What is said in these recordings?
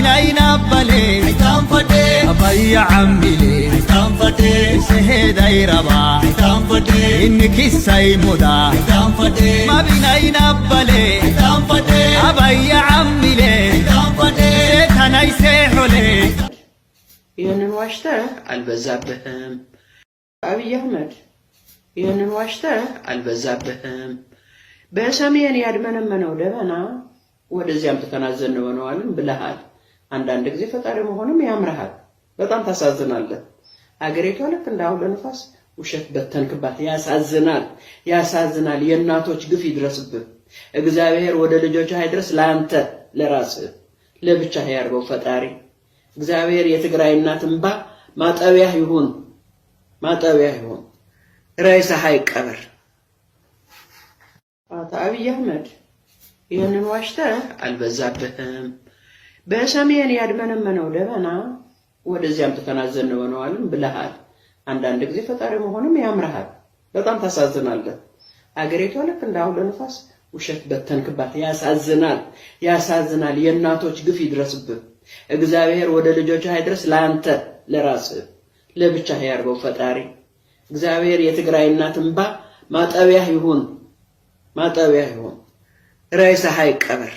بناينا بلي حيتان فدي أبي عملي حيتان فدي سهيد أي ربا حيتان فدي إنك السيمودا حيتان فدي ما بناينا بلي حيتان فدي أبي عملي حيتان فدي سيتنا يسيحولي ይህንን ዋሽተህ አልበዛብህም። አብይ አህመድ ይህንን ዋሽተህ አልበዛብህም። በሰሜን ያድመነመነው ደመና ወደዚያም ተከናዘነወነዋልን ብለሃል። አንዳንድ ጊዜ ፈጣሪ መሆንም ያምርሃል። በጣም ታሳዝናለህ። አገሪቷ ልክ እንዳውሎ ነፋስ ውሸት በተንክባት። ያሳዝናል፣ ያሳዝናል። የእናቶች ግፍ ይድረስብህ። እግዚአብሔር ወደ ልጆች አይድረስ፣ ለአንተ ለራስህ ለብቻህ ያርገው ፈጣሪ። እግዚአብሔር የትግራይ እናት እንባ ማጠቢያ ይሁን፣ ማጠቢያ ይሁን። ሬሳህ አይቀበር። አብይ አህመድ ይህንን ዋሽተህ አልበዛብህም። በሰሜን ያድመነመነው ደመና ወደዚያም ተከናዘነወነዋልን ብለሃል። አንዳንድ ጊዜ ፈጣሪ መሆንም ያምርሃል። በጣም ታሳዝናለህ። አገሪቷ ልክ እንዳውሎ ነፋስ ውሸት በተንክባት። ያሳዝናል፣ ያሳዝናል። የእናቶች ግፍ ይድረስብህ። እግዚአብሔር ወደ ልጆች አይድረስ፣ ለአንተ ለራስህ ለብቻህ ያርገው ፈጣሪ። እግዚአብሔር የትግራይ እናት እንባ ማጠቢያ ይሁን፣ ማጠቢያ ይሁን። ሬሳህ አይቀበር።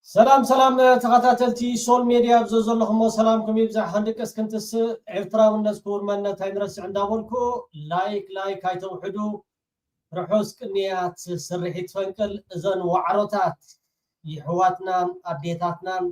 ሰላም ሰላም ተኸታተልቲ ሶል ሚድያ ብዘዘለኹም ሰላምኩም ይብዛሕ። ክንድቀስ ክንትስ ኤርትራውነት ክቡር መንነት ኣይንረስዕ እንዳበልኩ ላይክ ኣይተውሕዱ። ርሑስ ቅንያት ስርሒት ፈንቅል እዘን ዋዕሮታት ይሕዋትናን ኣዴታትናን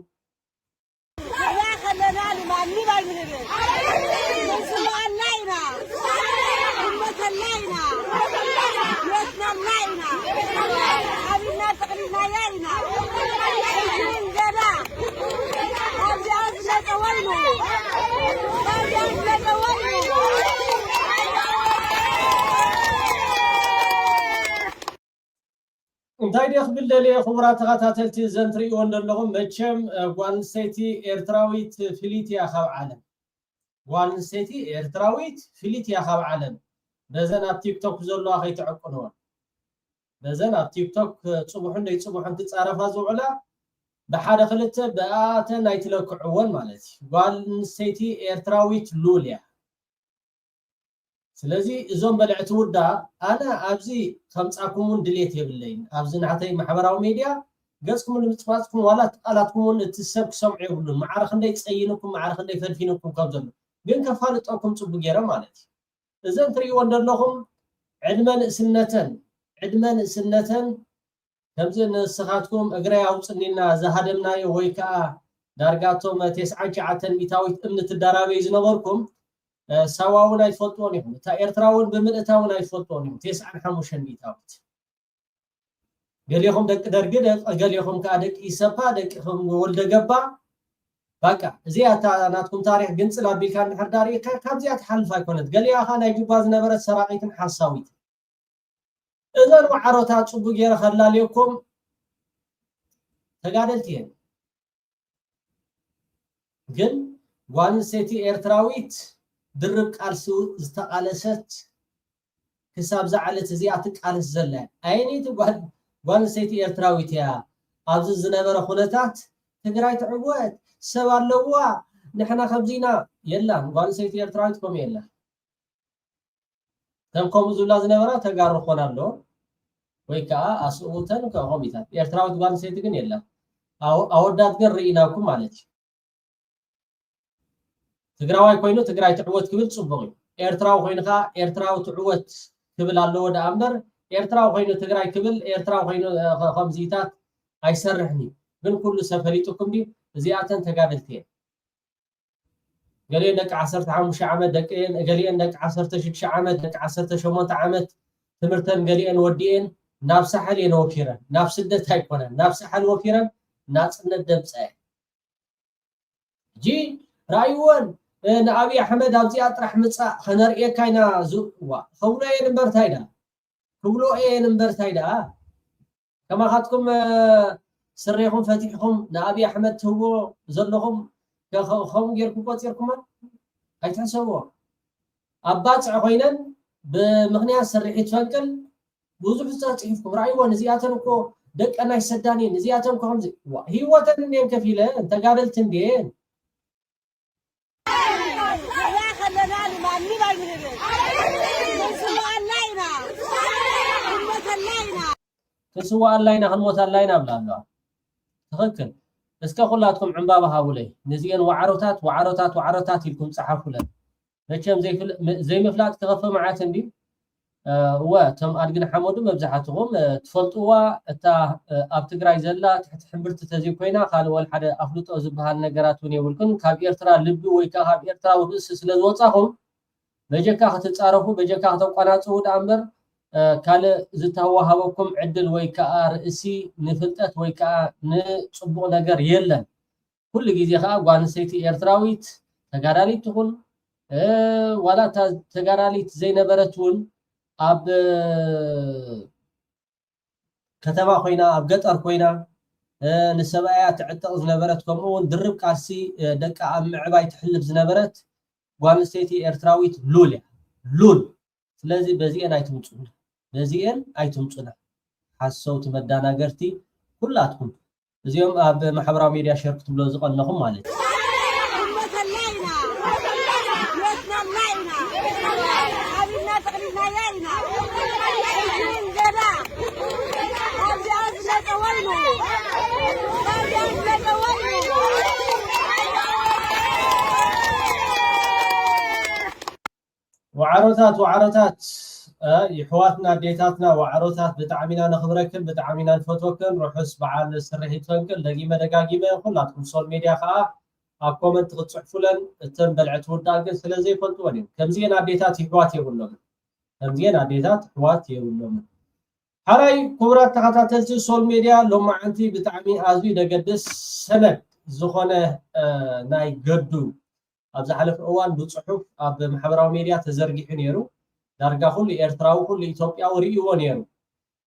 እንታይ ደኽ ብልደልየ ክቡራት ተኸታተልቲ ዘን ትሪእዎ ዘለኹም መቸም ጓል ኣንስተይቲ ኤርትራዊት ፍሊት እያ ካብ ዓለም። ጓል ኣንስተይቲ ኤርትራዊት ፍሊት እያ ካብ ዓለም። በዘን ኣብ ቲክቶክ ዘለዋ ከይትዕቅንዎን፣ በዘን ኣብ ቲክቶክ ፅቡሕን ደይፅቡሕን ትፃረፋ ዝውዕላ ብሓደ ክልተ ብኣተን ኣይትለክዕዎን ማለት እዩ። ጓል ኣንስተይቲ ኤርትራዊት ሉል እያ። ስለዚ እዞም በልዕቲ ውዳ ኣነ ኣብዚ ከምፃኩምን ድሌት የብለይን። ኣብዚ ናሕተይ ማሕበራዊ ሚድያ ገፅኩምን ንምፅፋፅኩም ዋላ ቃላትኩምን እቲ ሰብ ክሰምዑ የብሉ። ማዕረ ክንደይ ፀይንኩም፣ ማዕረ ክንደይ ፈድፊንኩም ከም ዘሎ ግን ከፋልጠኩም ፅቡቅ ገይረ ማለት እዩ። እዘን ትሪእዎ እንደለኹም ዕድመ ንእስነተን ከምዚ ንስኻትኩም እግረይ ኣውፅኒና ዝሃደምናዮ ወይ ከዓ ዳርጋቶም 99 ሚታዊት እምኒ ትዳራበዩ ዝነበርኩም ሰዋውን ኣይትፈልጥዎን ኢኹም። እታ ኤርትራውን ብምልእታውን ኣይትፈልጥዎን ኢኹም። 95 ሚታዊት ገሊኹም ደቂ ደርጊ፣ ገሊኹም ከዓ ደቂ ኢሰፓ፣ ደቂኹም ወልደ ገባ። በቃ እዚኣ ናትኩም ታሪክ ግንፅል ኣቢልካ እንድሕር ዳርኢካ ካብዚኣ ትሓልፍ ኣይኮነት። ገሊኣ ኸ ናይ ጁባ ዝነበረት ሰራቂትን ሓሳዊት። እዘን ዋዕሮታት ፅቡቅ ገይረ ከላልየኩም ተጋደልቲ እየን። ግን ጓል ኣንስተይቲ ኤርትራዊት ድርብ ቃልሲ ዝተቃለሰት ክሳብ ዝዓለት እዚኣ ትቃለስ ዘላ ኣይነይቲ ጓል ኣንስተይቲ ኤርትራዊት እያ። ኣብዚ ዝነበረ ኩነታት ትግራይ ትዕወት ሰብ ኣለዋ ንሕና ከምዚና የላን። ጓል ኣንስተይቲ ኤርትራዊት ከምኡ የላ። ከምኡ ዝብላ ዝነበራ ተጋሩ ክኾን ኣለዎ ወይ ከዓ ኣስኡተን ከምኢታት። ኤርትራዊት ጓል ኣንስተይቲ ግን የላ። ኣወዳት ግን ርኢናኩም ማለት እዩ። ትግራዋይ ኮይኑ ትግራይ ትዕወት ክብል ፅቡቅ እዩ። ኤርትራዊ ኮይኑ ከዓ ኤርትራዊ ትዕወት ክብል ኣለዎ ዳ እምበር ኤርትራዊ ኮይኑ ትግራይ ክብል ኤርትራዊ ኮይኑ ከምዚታት ኣይሰርሕኒ። ግን ኩሉ ሰብ ፈሊጡኩም ድዩ? እዚኣተን ተጋደልቲ እየን። ገሊአን ደቂ 15 ዓመት፣ ገሊአን ደቂ 16 ዓመት፣ ደቂ 18 ዓመት ትምህርተን ገሊአን ወዲአን ናብ ሳሕል እየን ወፊረን። ናብ ስደት ኣይኮነን፣ ናብ ሳሕል ወፊረን ናፅነት ደምፀአን እጂ ራእይዎን ንኣብይ ኣሕመድ ኣብዚኣ ጥራሕ ምፃእ ከነርእየካ ኢና ዝዋ ከብሎ እየን እምበር እንታይ ዳ ክብሎ እየን እምበር እንታይ ዳ ከማኻትኩም ስሪኹም ፈቲሕኩም ንኣብይ ኣሕመድ ትህቦ ዘለኹም ከምኡ ጌርኩም ቆፂርኩመን ኣይትሕሰብዎ። ኣብ ባፅዕ ኮይነን ብምክንያት ስርሒት ፈንቅል ብዙሕ ጽሒፍኩም ራእይዎን እዚኣተን እኮ ደቀና ይሰዳኔን እዚኣተን ከምዚ ህይወተን እንዴን ከፊለ ተጋደልት እንዴን كسوا الله ينا خنموت الله ينا بلا الله تخكل اسكا خلاتكم عنبابها هاولي نزيان وعروتات يكون صحافوا لنا ماشيم زي مفلات كغفه معاتن دي وتم ارجن حمودو مبزحتهم تفلطوا اتا اب تግራይ ዘላ تحت حمبرت تزي كوينا قال ول حدا افلطو زبሃል ነገራቱን ይውልኩን ካብ ኤርትራ ልቢ ወይ ካብ ኤርትራ ወርስ ስለዝወጻኹም በጀካ ከተጻረፉ በጀካ ተቋናጽው ዳምበር ካለ ዝተዋሃበኩም ዕድል ወይ ከዓ ርእሲ ንፍልጠት ወይ ከዓ ንጽቡቕ ነገር የለን ኩሉ ግዜ ከዓ ጓንሰይቲ ኤርትራዊት ተጋዳሊት ትኹን ወላ ተጋዳሊት ዘይነበረቱን ኣብ ከተማ ኮይና ኣብ ገጠር ኮይና ንሰብኣያ ትዕጥቕ ዝነበረት ከምኡውን ድርብ ቃልሲ ደቃ ኣብ ምዕባይ ትሕልፍ ዝነበረት ጓንሰይቲ ኤርትራዊት ሉል ስለዚህ በዚህን አይትምጹና በዚህን አይትምጹና ሐሰውት መዳናገርቲ ሁላትኩም እዚኦም ኣብ ማሕበራዊ ሚዲያ ሸርክ ትብሎ ዝቀነኹም ማለት وعروتات يحواتنا ديتاتنا وعروتات بتعامينا نخبركن بتعامينا نفوتوكن روحس بعد سرحيتكن دقيقه كلاتكم سول ميديا خا كومنت تصحفولن تم بلعت وداغن سلازي فلطوني كمزينا ديتات يحوات يقولون كمزينا ديتات حوات يقولون هاي كبرات تخاتلتي سول ميديا لما انتي بتعامي ازوي دقدس سند زخونه ناي قدو ابز حلف اوان بصحف اب محبراو ميديا تزرغيح نيرو دارغا كل ኤርትራው كل ኢትዮጵያው ሪኢዎ ነይሩ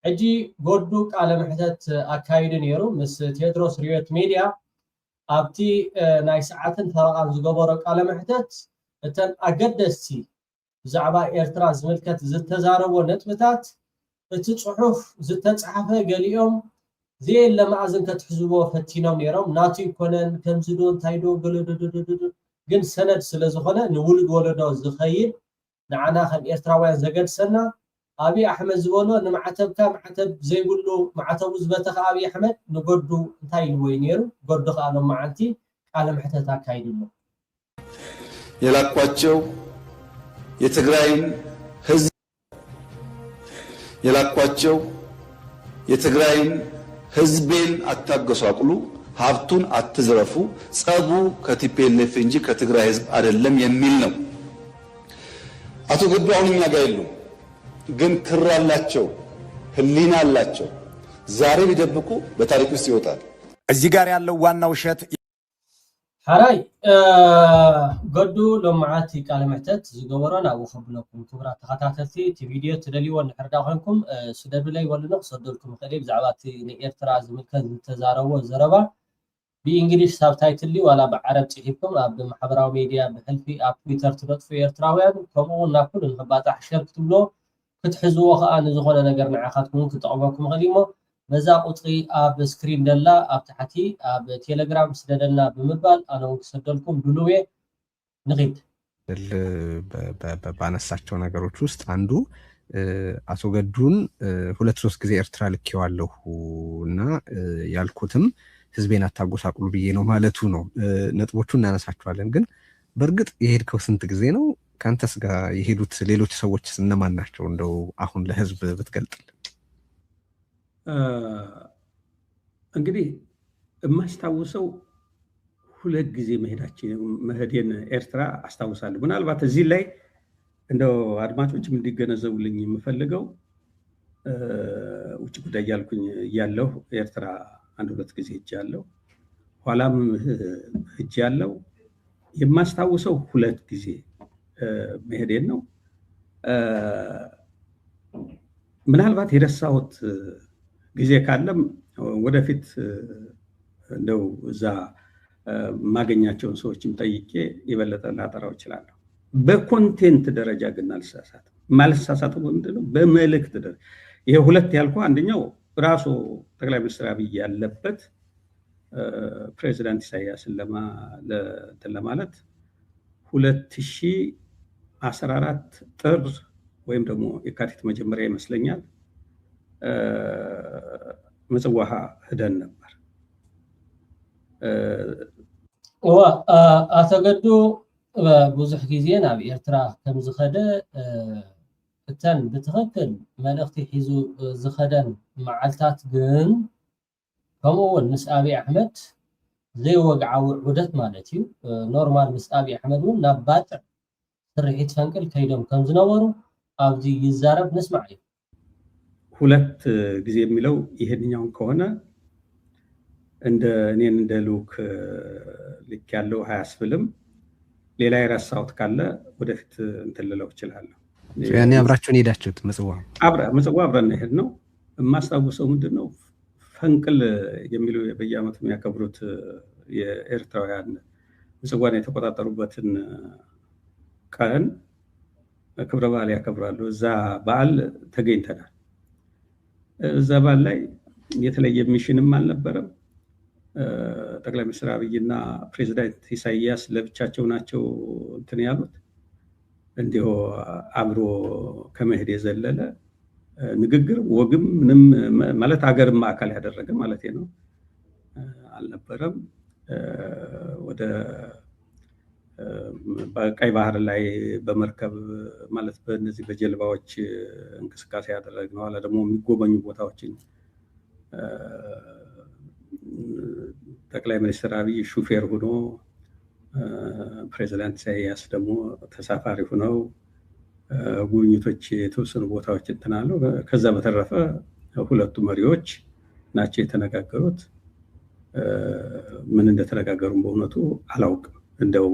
እጂ ጎዱ ቃለ መሕተት አካይድ ነይሩ ምስ ቴድሮስ ሪዮት ሚዲያ ኣብቲ ናይ ሰዓትን ፈረቃን ዝገበሮ ቃለ መሕተት እተን አገደስቲ ብዛዕባ ኤርትራ ዝምልከት ዝተዛረቦ ነጥብታት እቲ ጽሑፍ ዝተጻሕፈ ገሊኦም ዘይ ለማዕዝን ከትሕዝቦ ፈቲኖም ነይሮም ናቱ ይኮነን ከምዝዶ እንታይዶ ገለደደደደ ግን ሰነድ ስለዝኾነ ንውልድ ወለዶ ዝኸይድ نعنا خم إيرتراويان زقدسنا أبي أحمد زبولو نمعتب كام عتب زي بلو معتب زبتخ أبي أحمد نقدو تاين وينيرو قدو خالو معانتي على محتتا كايدلو يلاقواتشو يتقراين ህዝቤን አታገሱ አቅሉ ሀብቱን አትዝረፉ ጸቡ ከቲፒኤልኤፍ እንጂ ከትግራይ ህዝብ አይደለም የሚል ነው። አቶ ገዱ አሁን እኛ ጋር የሉም፣ ግን ክር አላቸው፣ ህሊና አላቸው። ዛሬ ቢደብቁ በታሪክ ውስጥ ይወጣል። እዚህ ጋር ያለው ዋናው ውሸት حراي قدو لمعاتي قال محتت زغورنا وخبلكم كبرات تخاتاتي تي فيديو تدليو نحردا خنكم سدب لي ولا نقصدلكم خليب زعباتي ايرترا زمكن تزارو زربا بانجليش سبتايتل لي ولا بعرب صحيفكم اب محبراو ميديا بحلفي اب تويتر تبط في ايرتراويان كمونا كل الخباط حشرت تبلو كتحزو خان زغونه ነገር ንዓኻትኩም ክጠቅመኩም ኸሊሞ በዛ ቁጥሪ ኣብ ስክሪን ደላ ኣብ ታሕቲ ኣብ ቴሌግራም ስደደልና ብምባል ኣነው ተሰደልኩም ድሉዌ ንግድ ባነሳቸው ነገሮች ውስጥ አንዱ አቶ ገዱን 2-3 ጊዜ ኤርትራ ልኬዋለሁና ያልኩትም ህዝቤን አታጎሳቁሉ ብዬ ነው ማለቱ ነው። ነጥቦቹን እናነሳቸዋለን። ግን በርግጥ የሄድከው ስንት ጊዜ ነው? ካንተስ ጋር የሄዱት ሌሎች ሰዎች እነማን ናቸው? እንደው አሁን ለህዝብ ብትገልጥልን። እንግዲህ የማስታውሰው 2 ጊዜ መሄዴን ኤርትራ አስታውሳለሁ። ምናልባት እዚህ ላይ እንደው አድማጮችም እንዲገነዘቡልኝ የምፈልገው ውጭ ጉዳይ ያልኩኝ ያለው ኤርትራ 1-2 ጊዜ ሄጃለሁ። ኋላም ሄጃለሁ። የማስታውሰው 2 ጊዜ መሄዴን ነው። ምናልባት የረሳሁት ጊዜ ካለም ወደፊት እንደው እዛ ማገኛቸውን ሰዎችም ጠይቄ ይበለጠ ላጠራው እችላለሁ። በኮንቴንት ደረጃ ግን አልሳሳትም። ማልሳሳተው ምንድነው? በመልእክት ደረጃ ይሄ ሁለት ያልኩ አንደኛው ራሱ ጠቅላይ ሚኒስትር አብይ ያለበት ፕሬዚዳንት ኢሳያስን ለማለት 2014 ጥር ወይም ደግሞ የካቲት መጀመሪያ ይመስለኛል ምጽዋ ሄደን ነበር። አተገዱ ብዙሕ ጊዜ ናብ ኤርትራ ከም ዝኸደ እተን ብትኽክል መልእኽቲ ሒዙ ዝኸደን መዓልታት ግን ከምኡውን ምስ አብይ አሕመድ ዘይወግዓዊ ዑደት ማለት እዩ ኖርማል ምስ አብይ አሕመድ እውን ናብ ባጥዕ ስርሒት ፈንቅል ከይዶም ከም ዝነበሩ ኣብዚ ይዛረብ ንስማዕ እዩ። ሁለት ጊዜ የሚለው ይሄንኛውን ከሆነ እኔን እንደ ልኡክ ልክ ያለው አያስብልም። ሌላ የረሳሁት ካለ ወደፊት እንትን ልለው እችላለሁ። ያኔ አብራችሁን ሄዳችሁት ምጽዋ አብረን ሄድ ነው። የማስታውሰው ምንድነው ፈንቅል የሚለው በየዓመቱ የሚያከብሩት የኤርትራውያን ምጽዋን የተቆጣጠሩበትን ቀን ክብረ በዓል ያከብራሉ። እዛ በዓል ተገኝተናል። እዛ በዓል ላይ የተለየ ሚሽንም አልነበረም። ጠቅላይ ሚኒስትር አብይና ፕሬዚዳንት ኢሳያስ ለብቻቸው ናቸው እንትን ያሉት። እንዲሁ አብሮ ከመሄድ የዘለለ ንግግር ወግም ምንም ማለት ሀገርን ማዕከል ያደረገ ማለት ነው አልነበረም። ወደ በቀይ ባህር ላይ በመርከብ ማለት በእነዚህ በጀልባዎች እንቅስቃሴ ያደረግነው አለ ደግሞ የሚጎበኙ ቦታዎችን ጠቅላይ ሚኒስትር አብይ ሹፌር ሆኖ ፕሬዚዳንት ኢሳያስ ደግሞ ተሳፋሪ ሆነው ጉብኝቶች የተወሰኑ ቦታዎች እንትናሉ። ከዛ በተረፈ ሁለቱ መሪዎች ናቸው የተነጋገሩት። ምን እንደተነጋገሩም በእውነቱ አላውቅም። እንደው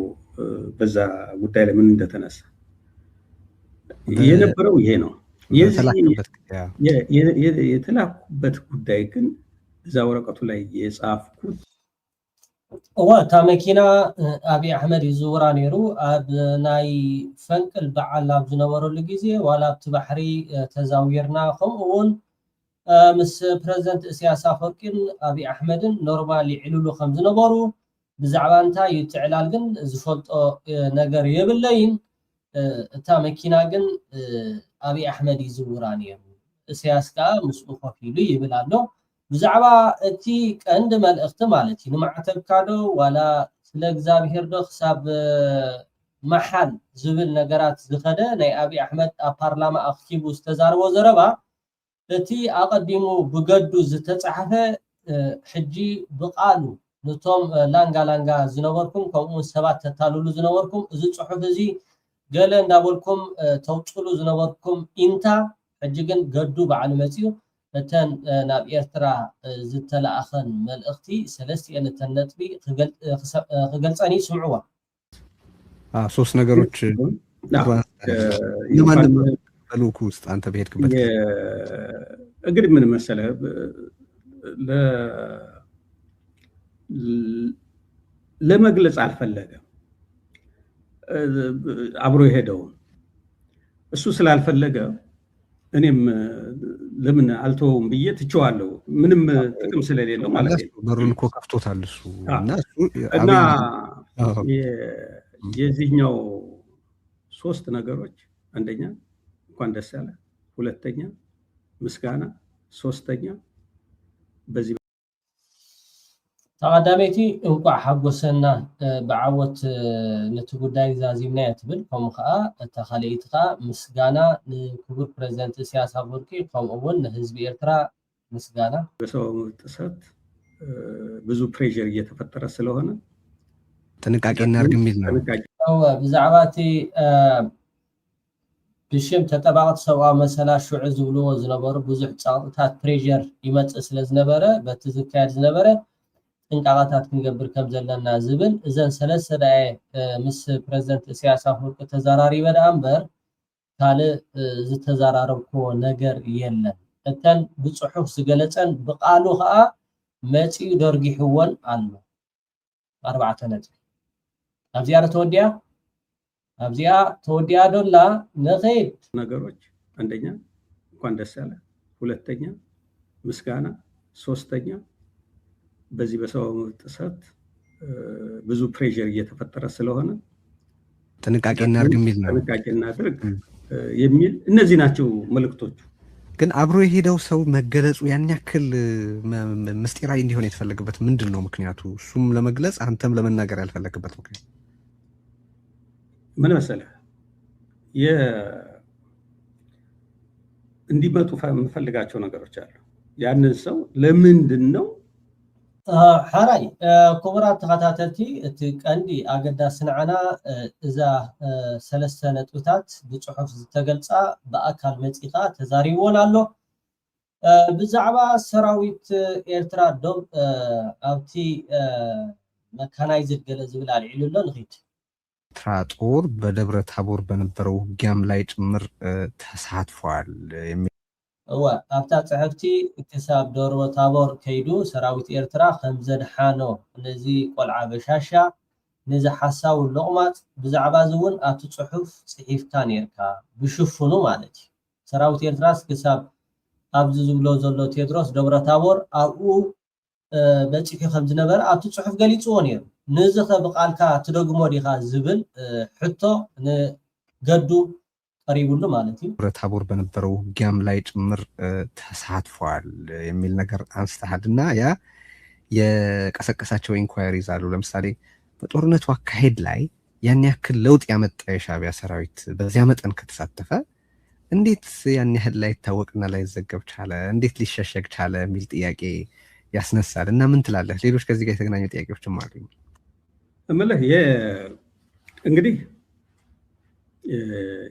በዛ ጉዳይ ላይ ምን እንደተነሳ የነበረው ይሄ ነው። የተላኩበት ጉዳይ ግን እዛ ወረቀቱ ላይ የጻፍኩት እታ መኪና አብይ አሕመድ ይዝውራ ነይሩ ኣብ ናይ ፈንቅል በዓል ኣብ ዝነበረሉ ግዜ ዋላ ኣብቲ ባሕሪ ተዛዊርና ከምኡውን ምስ ፕረዚደንት ኢሳያስ አፈወርቂን አብይ አሕመድን ኖርማል ይዕልሉ ከም ዝነበሩ ብዛዕባ እንታይ ይትዕላል ግን ዝፈልጦ ነገር የብለይን። እታ መኪና ግን አብይ አሕመድ ይዝውራ ነይሩ ኢሳያስ ከዓ ምስኡ ኮፍ ኢሉ ይብል ኣሎ። ብዛዕባ እቲ ቀንዲ መልእኽቲ ማለት እዩ ንማዕተብካ ዶ ዋላ ስለ እግዚኣብሄር ዶ ክሳብ መሓል ዝብል ነገራት ዝኸደ ናይ አብይ አሕመድ ኣብ ፓርላማ ኣኽቲቡ ዝተዛረቦ ዘረባ እቲ ኣቐዲሙ ብገዱ ዝተፃሕፈ ሕጂ ብቃሉ ነቶም ላንጋ ዝነበርኩም ከምኡ ሰባት ተታልሉ ዝነበርኩም እዚ ፅሑፍ እዚ ገለ እንዳበልኩም ተውፅሉ ዝነበርኩም ኢንታ ሕጂ ግን ገዱ በዓል መፅዩ እተን ናብ ኤርትራ ዝተለኣኸን መልእኽቲ ሰለስቲአን እተን ነጥቢ ክገልፀኒ ስምዕዋ። ሶስት ነገሮች በልኡኩ ውስጥ አንተ በሄድክበት እንግዲህ ምን መሰለህ ለመግለጽ አልፈለገም። አብሮ የሄደው እሱ ስላልፈለገ እኔም ለምን አልተወውም ብዬ ትቼዋለሁ። ምንም ጥቅም ስለሌለው ማለት ነው። በሩን እኮ ከፍቶታል እሱ እና የዚህኛው ሶስት ነገሮች አንደኛ እንኳን ደስ ያለ፣ ሁለተኛ ምስጋና፣ ሶስተኛ በዚህ ተቀዳሜቲ እንኳዕ ሓጎሰና ብዓወት ነቲ ጉዳይ ዛዚምና ትብል ከምኡ ከዓ እታ ካልአይቲ ከዓ ምስጋና ንክቡር ፕሬዚደንት ኢሳያስ አፈወርቂ ከምኡውን ንህዝቢ ኤርትራ ምስጋና። በሰው ጥሰት ብዙ ፕሬሸር እየተፈጠረ ስለሆነ ጥንቃቄ እናድርግ የሚል ነው። ብዛዕባ እቲ ብሽም ተጠባቅቲ ሰብኣዊ መሰላ ሽዑ ዝብልዎ ዝነበሩ ብዙሕ ፃውዕታት ፕሬሸር ይመፅእ ስለዝነበረ በቲ ዝካየድ ዝነበረ ጥንቃቄታት ክንገብር ከም ዘለና ዝብል እዘን ሰለስተ ዳየ ምስ ፕሬዚደንት ኢሳያስ አፈወርቂ ተዘራሪበ ዳ እምበር ካልእ ዝተዘራረብክዎ ነገር የለን። እተን ብፅሑፍ ዝገለፀን ብቃሉ ከዓ መፂኡ ደርጊሕዎን ኣሎ። 4 ነጥቢ ኣብዚኣ ተወዲያ ዶላ ነኸይድ ነገሮች አንደኛ እንኳን ደስ ያለ፣ ሁለተኛ ምስጋና፣ ሶስተኛ በዚህ በሰው ጥሰት ብዙ ፕሬሸር እየተፈጠረ ስለሆነ ጥንቃቄ እናድርግ የሚል ነው። ጥንቃቄ እናድርግ የሚል እነዚህ ናቸው መልእክቶቹ። ግን አብሮ የሄደው ሰው መገለጹ ያን ያክል ምስጢራዊ እንዲሆን የተፈለገበት ምንድን ነው ምክንያቱ? እሱም ለመግለጽ አንተም ለመናገር ያልፈለገበት ምክንያት ምን መሰለህ? እንዲመጡ የምፈልጋቸው ነገሮች አሉ። ያንን ሰው ለምንድን ነው ሓራይ ክቡራት ተኸታተልቲ እቲ ቀንዲ ኣገዳሲ ንዓና እዛ ሰለስተ ነጥብታት ብፅሑፍ ዝተገልፃ ብኣካል መፂኻ ተዛሪብዎን ኣሎ። ብዛዕባ ሰራዊት ኤርትራ ዶብ ኣብቲ መካናይዝድ ገለ ዝብል ኣልዒሉ ኣሎ ንኺድ ኤርትራ ጦር በደብረ ታቦር በነበረው ውጊያም ላይ ጭምር ተሳትፏል የሚል ኣብታ ፅሕፍቲ ክሳብ ደብረ ታቦር ከይዱ ሰራዊት ኤርትራ ከም ዘድሓኖ ነዚ ቆልዓ በሻሻ ነዚ ሓሳቡ ልቕማጥ ብዛዕባ እዚ እውን ኣብቲ ፅሑፍ ፅሒፍካ ነርካ ብሽፍኑ ማለት እዩ። ሰራዊት ኤርትራስ ክሳብ ኣብዚ ዝብሎ ዘሎ ቴድሮስ ደብረ ታቦር ኣብኡ በፂሑ ከም ዝነበረ ኣብቲ ፅሑፍ ገሊፅዎ ነይሩ። ነዚ ብቃልካ ትደግሞ ዲኻ ዝብል ሕቶ ንገዱ ቀሪቡሉ ማለት እዩ። ደብረ ታቦር በነበረው ውጊያም ላይ ጭምር ተሳትፏል የሚል ነገር አንስተሃል እና ያ የቀሰቀሳቸው ኢንኳይሪዝ አሉ። ለምሳሌ በጦርነቱ አካሄድ ላይ ያን ያክል ለውጥ ያመጣ የሻዕቢያ ሰራዊት በዚያ መጠን ከተሳተፈ እንዴት ያን ያህል ላይ ታወቅና ላይ ዘገብ ቻለ? እንዴት ሊሸሸግ ቻለ? የሚል ጥያቄ ያስነሳል እና ምን ትላለህ? ሌሎች ከዚህ ጋር የተገናኙ ጥያቄዎችም አሉ። እምልህ እንግዲህ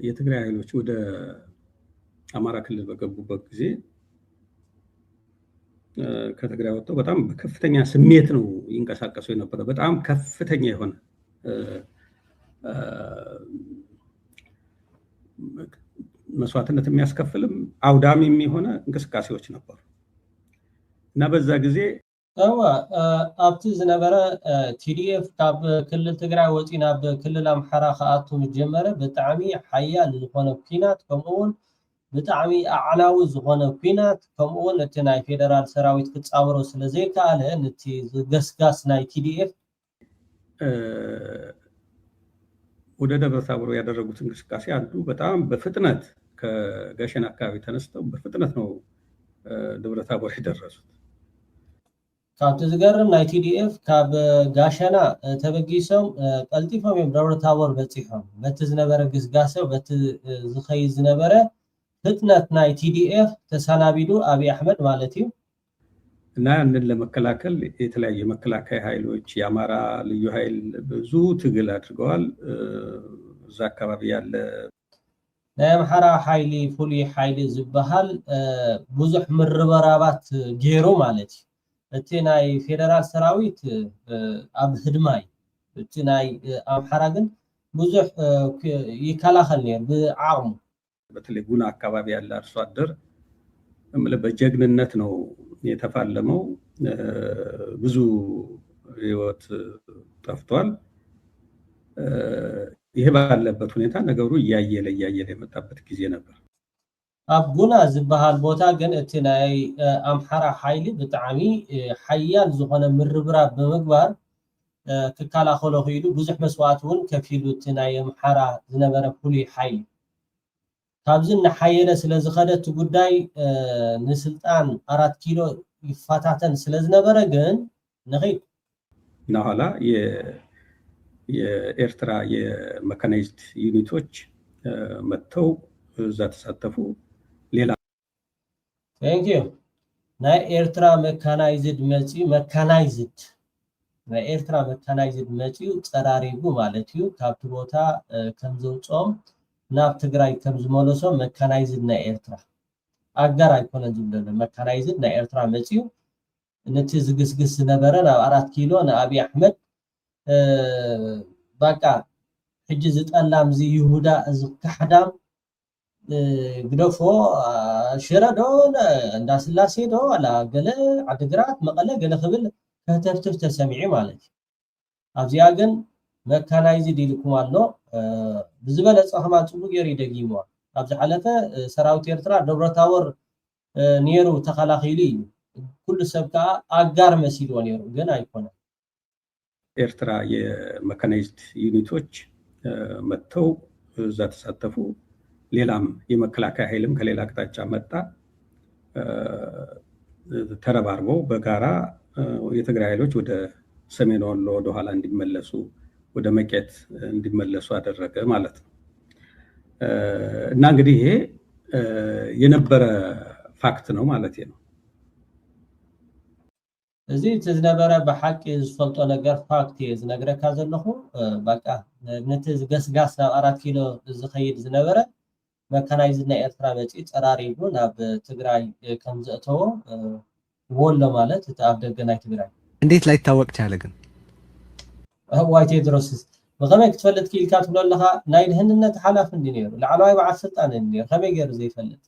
የትግራይ ኃይሎች ወደ አማራ ክልል በገቡበት ጊዜ ከትግራይ ወጥተው በጣም በከፍተኛ ስሜት ነው ይንቀሳቀሱ የነበረ። በጣም ከፍተኛ የሆነ መስዋዕትነት የሚያስከፍልም አውዳሚም የሆነ እንቅስቃሴዎች ነበሩ እና በዛ ጊዜ ኣብቲ ዝነበረ ቲዲኤፍ ካብ ክልል ትግራይ ወፂ ናብ ክልል ኣምሓራ ከኣቱ ጀመረ። ብጣዕሚ ሓያል ዝኾነ ኩናት ከምኡውን ብጣዕሚ ኣዕናዊ ዝኾነ ኩናት ከምኡውን እቲ ናይ ፌደራል ሰራዊት ክፃወሮ ስለዘይከኣለ ነቲ ገስጋስ ናይ ቲዲኤፍ ወደ ደብረ ታቦር ያደረጉት እንቅስቃሴ አንዱ በጣም በፍጥነት ከጋሸና አካባቢ ተነስተው በፍጥነት ነው ደብረ ታቦር የደረሱት። ካብቲ ዝገርም ናይ ቲዲኤፍ ካብ ጋሸና ተበጊሶም ቀልጢፎም እዮም ደብረ ታቦር በፂሖም። በቲ ዝነበረ ግስጋሴ በቲ ዝኸይድ ዝነበረ ፍጥነት ናይ ቲዲኤፍ ተሰናቢዱ አብይ አሕመድ ማለት እዩ እና ያንን ለመከላከል የተለያዩ መከላከያ ኃይሎች የአማራ ልዩ ኃይል ብዙ ትግል አድርገዋል። እዛ አካባቢ ያለ ናይ አምሓራ ኃይሊ ፍሉይ ኃይሊ ዝበሃል ብዙሕ ምርበራባት ገይሩ ማለት እዩ። እቲ ናይ ፌደራል ሰራዊት ኣብ ህድማይ እቲ ናይ አምሓራ ግን ብዙሕ ይከላኸል ነይሩ ብዓቕሙ። በተለይ ጉና አካባቢ ያለ አርሶ አደር በጀግንነት ነው የተፋለመው። ብዙ ህይወት ጠፍቷል። ይሄ ባለበት ሁኔታ ነገሩ እያየለ የመጣበት ጊዜ ነበር። ኣብ ጉና ዝበሃል ቦታ ግን እቲ ናይ አምሓራ ኃይሊ ብጣዕሚ ሓያል ዝኾነ ምርብራብ ብምግባር ክከላኸሎ ኽኢሉ ብዙሕ መስዋዕት እውን ከፊሉ እቲ ናይ አምሓራ ዝነበረ ፍሉይ ኃይሊ ካብዚ ንሓየለ ስለዝኸደት ጉዳይ ንስልጣን 4 ኪሎ ይፋታተን ስለዝነበረ ግን ንኺድ ናኋላ የኤርትራ የመካናይዝድ ዩኒቶች መጥተው እዛ ተሳተፉ። ሌላ ቴንክ ዩ ናይ ኤርትራ መካናይዝድ መፂ መካናይዝድ ናይ ኤርትራ መካናይዝድ መፂ ፀራሪቡ ማለት እዩ። ካብቲ ቦታ ከም ዘውፅኦም ናብ ትግራይ ከም ዝመለሶም መካናይዝድ ናይ ኤርትራ ኣጋር ኣይኮነን ዝብለሉ መካናይዝድ ናይ ኤርትራ መፂኡ ነቲ ዝግስግስ ዝነበረ ናብ 4 ኪሎ ንአብይ አሕመድ በቃ ሕጂ ዝጠላም ዚ ይሁዳ እዚ ካሕዳም ግደፎ ሽረዶ እንዳስላሴ ዶ አላ ገለ ዓድግራት መቐለ ገለ ክብል ከተፍትፍ ተሰሚዒ ማለት እዩ። ኣብዚኣ ግን መካናይዝድ ኢልኩም ኣሎ ብዝበለፀ ኸማ ፅቡቅ ገይሩ ይደጊምዋ። ኣብ ዝሓለፈ ሰራዊት ኤርትራ ደብረ ታቦር نيرو تخلاخيلي كل سبكة أجار مسيل ونيرو جنا يكون ኤርትራ የመካናይዝድ ዩኒቶች መጥተው እዛ ተሳተፉ። ሌላም የመከላከያ ኃይልም ከሌላ አቅጣጫ መጣ። ተረባርበው በጋራ የትግራይ ኃይሎች ወደ ሰሜን ወሎ ወደ ኋላ እንዲመለሱ ወደ መቄት እንዲመለሱ አደረገ ማለት ነው። እና እንግዲህ ይሄ የነበረ ፋክት ነው ማለት ነው። እዚህ ተዝነበረ በሐቂ ዝፈልጦ ነገር ፋክት ዝነግረካ ዘለኹ በቃ ነቲ ዝገስጋስ ናብ 4 ኪሎ ዝኸይድ ዝነበረ መካናይዝድ ናይ ኤርትራ መጪ ፀራሪቡ ናብ ትግራይ ከም ዘእተዎ ወሎ ማለት እቲ ኣብ ደገ ናይ ትግራይ እንዴት ላይታወቅ ቻለ ግን ዋይ ቴድሮስ ብኸመይ ክትፈልጥ ክኢልካ ትብሎ ኣለኻ ናይ ድህንነት ሓላፊ እንዲ ነይሩ ላዕለዋይ በዓል ስልጣን እንዲ ነይሩ ከመይ ገይሩ ዘይፈልጥ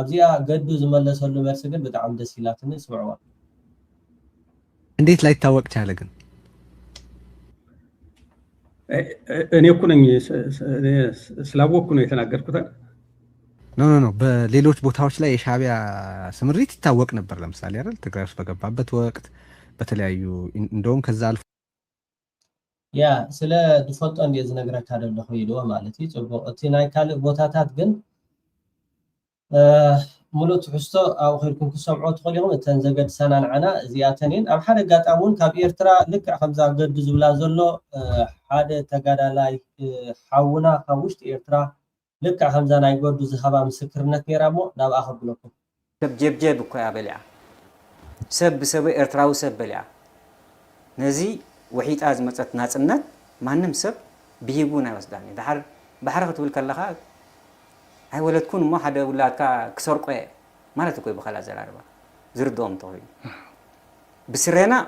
ኣብዚኣ ገዱ ዝመለሰሉ መልሲ ግን ብጣዕሚ ደስ ኢላትኒ ስምዕዋ እንዴት ላይታወቅ ቻለ ግን እኔ እኮ ነኝ ስላወቅኩ ነው የተናገርኩት። ኖ በሌሎች ቦታዎች ላይ የሻዕቢያ ስምሪት ይታወቅ ነበር። ለምሳሌ አይደል ትግራይ ውስጥ በገባበት ወቅት በተለያዩ እንደውም ከዛ አልፎ ያ ስለ ድፈልጦ እንደ ዝነግረካ ደለኹ ይልዎ ማለት እዩ ጽቡቕ እቲ ናይ ካልእ ቦታታት ግን ሙሉእ ትሕዝቶ ኣብ ኸይድኩም ክሰምዖ ትኽእሉ ኢኹም እተን ዘገድሰና ንዓና እዚኣተን እየን ኣብ ሓደ ኣጋጣሚ እውን ካብ ኤርትራ ልክዕ ከምዛ ገዱ ዝብላ ዘሎ ሓደ ተጋዳላይ ሓውና ካብ ውሽጢ ኤርትራ ልክዕ ከምዛ ናይ ገዱ ዝሃባ ምስክርነት ነይራ እሞ ናብኣ ከብለኩም ሰብ ጀብጀብ እኮ እያ በሊዓ ሰብ ብሰብ ኤርትራዊ ሰብ በሊዓ ነዚ ወሒጣ ዝመፀት ናፅነት ማንም ሰብ ብሂቡን ኣይወስዳኒ ባሕሪ ክትብል ከለኻ أي ولد كون ما حدا ولا كسر قوي ما لا تقوي بخلا زراربا زردوم طويل بسرنا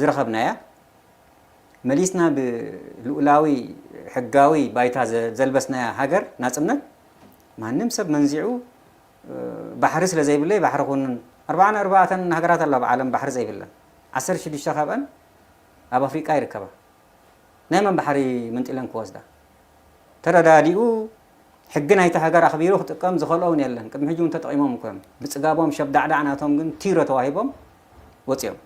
زرخبنا يا مليسنا بالأولاوي حقاوي بايتا زلبسنا يا هاجر ناسمنا ما نمسب منزعو بحر سلا زي بالله بحر كون 4 هاجرات الله بعالم بحر زي بالله 10 شدي شخابان أبا أفريقيا يركبها نايما بحري منطقة كواسدا ترى داديو حقنا هيتا هاجر أخبيرو تقام زخلون يلن كم حجون تطعيمهم كم بتسقابهم شب دعدعناتهم جن تيرة تواهبهم وتيم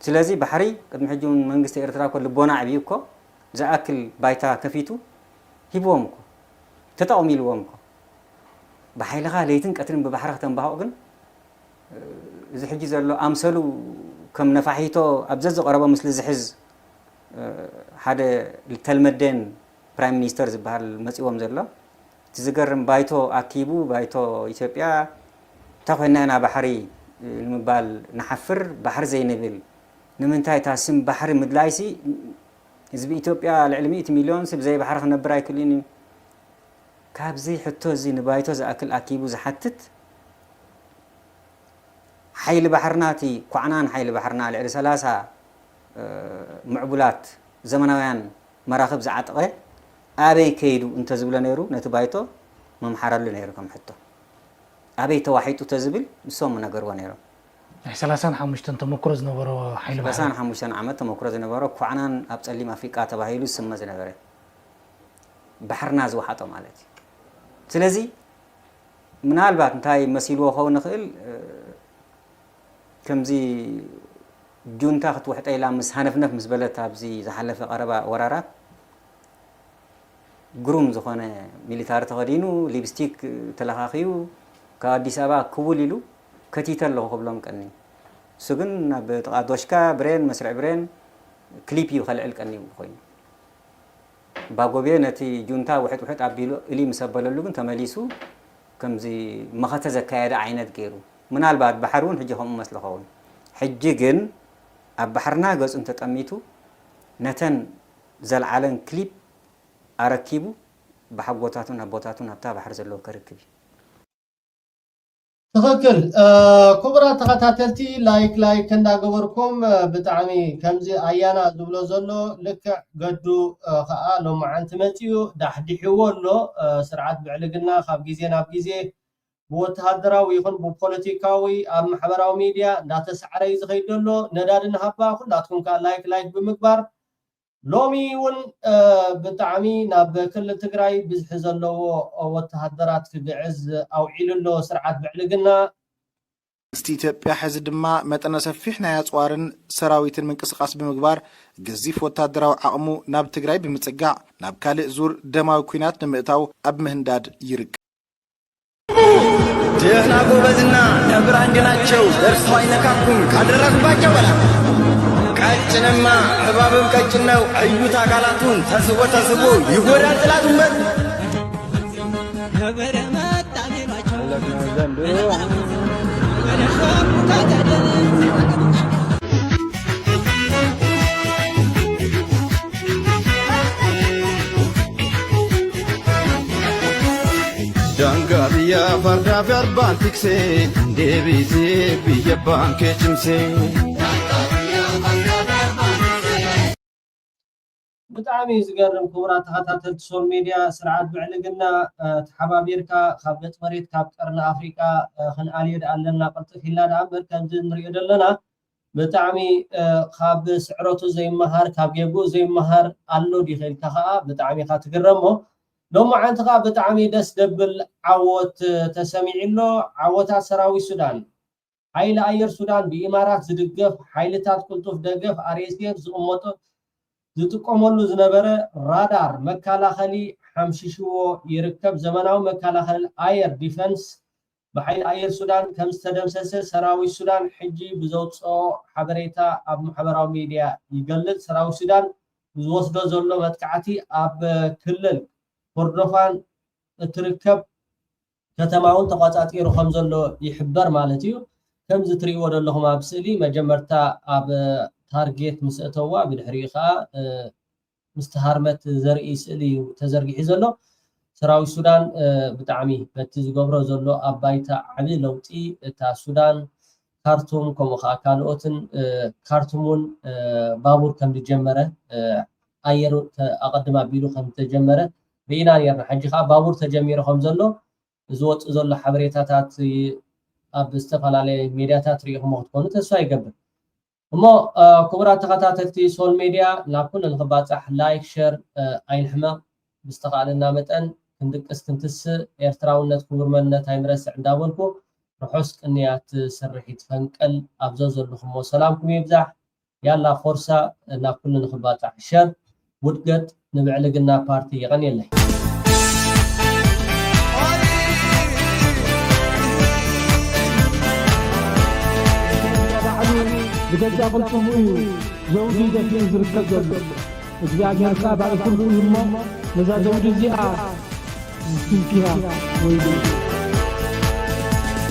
سلازي بحري كم حجون منجست إرترا كل بونا عبيوكو زأكل بايتا كفيتو هيبوهم كو تطعميلوهم كو بحيلها ليتن كترين ببحرها تنبهوا جن إذا حجي زلوا أمثلوا كم نفحيتو أبزز قرابة مثل زحز هذا التلمدين برايم مينستر زبهر المسؤول زلوا تذكرن بايتو أكيبو بايتو إثيوبيا تاخذنا أنا بحري المبال نحفر بحر زي نبيل نمنتاي تاسم بحر مدلايسي إذا بإثيوبيا العلمية مليون سب زي بحر خنا براي كليني كاب زي حتى زي نبايتو زي أكل أكيبو زي حتت حيل بحرناتي قعنان حيل بحرنا على 3 معبولات زمناويان مراكب زعطقه أبي كيدو أنت زبل نيرو نتبايتو ممحرر لنيرو كم حتى أبي توحيتو تزبل بسوم نجر ونيرو. 35 تمكرز نبرو حيل بحر. 35 عام تمكرز نبرو قعنان أبصلي ما فيك أتباهيلو سمز نبره. بحرنا زوحاتو مالتي. سلزي من البعض نتاي مسيلو خو نخيل كم زي جون تاخت واحد إلى مسحنفنف مسبلة تابزي زحلف قربا ورارات. جروم زخانة ميليتار تغرينو ليبستيك تلاخيو كاديس أبا كوليلو كتيتر له قبلهم كأني سجن بتقادوشكا برين مسرع برين كليبي وخلع الكأني بخوين باقوبيا نتي جونتا واحد عبيلو إلي مسبل له بنت ماليسو كم زي مخاتزة كايدا عينات غيرو من البعد بحرون حجهم مسلخون حجيجن أبحرنا جزء أنت تأميتو نتن زل علن كليب أركيبو بحبوتاتون هبوتاتون هبتا بحر زلو كركبي تخكل كبرى تخاتاتلتي لايك كنداغوركم بتعمي كمزي ايانا زبلو زلو لك قدو خا لو معنت متيو دحدحيو له سرعات بعلقنا خاب غيزي ناب غيزي بوتهادراوي يكون بوليتيكاوي ام محبراو ميديا دا تسعري زخيدلو ندادن هبا كلاتكم لايك بمقبار لومي ون بتعمي ناب كل تجراي بزحز له وتهدرات في بعز أو عيل له سرعة بعلقنا ኢትዮጵያ ሕዚ ድማ መጠነ ሰፊሕ ናይ ኣጽዋርን ሰራዊትን ምንቅስቃስ ብምግባር ገዚፍ ወታደራዊ ዓቕሙ ናብ ትግራይ ብምጽጋዕ ናብ ካልእ ዙር ደማዊ ኩናት ንምእታው ኣብ ምህንዳድ ይርከብ። ደህና ጎበዝና ነብር አንድ ናቸው ደርሰው አይነካኩም ካደረግባቸው በላ ቀጭንማ እባብም ቀጭን ነው እዩት አካላቱን ተስቦ ይጎዳል ጥላቱን በት Danga biya farda verban fikse devise biya banke chimse بتعمي زقرم كورات خاتات السوشيال ميديا سرعات بعلقنا تحبابيركا خابت مريض كابترنا افريقيا خن اليد علنا قلت هلا دابر كان نريد لنا بتعمي خاب سعرته زي مهار كاب يبو زي مهار الله دي خيل كخا بتعمي خاتقرمو لو ما عندها بتعمي دس دبل عوت تسميع له عوتات سراوي السودان حيل اير السودان بامارات زدقف حيلتات كلطف دقف اريسيف زقمطو زتقوملو زنبره رادار مكالاخلي حمششو يركب زمناو مكالاخل اير ديفنس بحيل اير السودان كم استدمسس سراوي السودان حجي بزوصو حبريتا اب محبراو ميديا يقلل سراوي السودان بزوصدو زلو متقعتي اب كلل كردفان تركب كتماون تقاطعتي رخم زلو يحبر مالتيو كم زتريو دلهم ابسلي مجمرتا اب تارجت مسأتوا بالحريقة مستهارمت زرعي سلي تزرقي زلو سراوي السودان بتعمي بتزقبرو زلو أبايتا عمي لوتي تا السودان كارتوم كمخا كالوتن كارتومون بابور كم تجمره أيرو أقدم بيلو كم تجمره بينا يرنا حجيخا بابور تجميره خم زلو زوت زلو حبريتاتات أب استفال على ميدياتات ريقم وقتكونو تسواي قبل اما كبرات تخاتاتي سول ميديا ناكل الخباصح لايك شير اين حما بستقالنا متن كندقس كنتس ايرتراونت كبرمنت هايمرس عندابلكو رحوس قنيات سرحيت فنقل ابزوزلكم وسلامكم يبزح يلا فرصه ناكل الخباصح شير ودقت نبعلقنا بارتي يغني لي بجد قلتم زوجي دفين زركب زلو እግዚአብሔር ቃል ባለ ሁሉ ይሞ ለዛ ዘውድ ዚአ ስንኪያ ወይ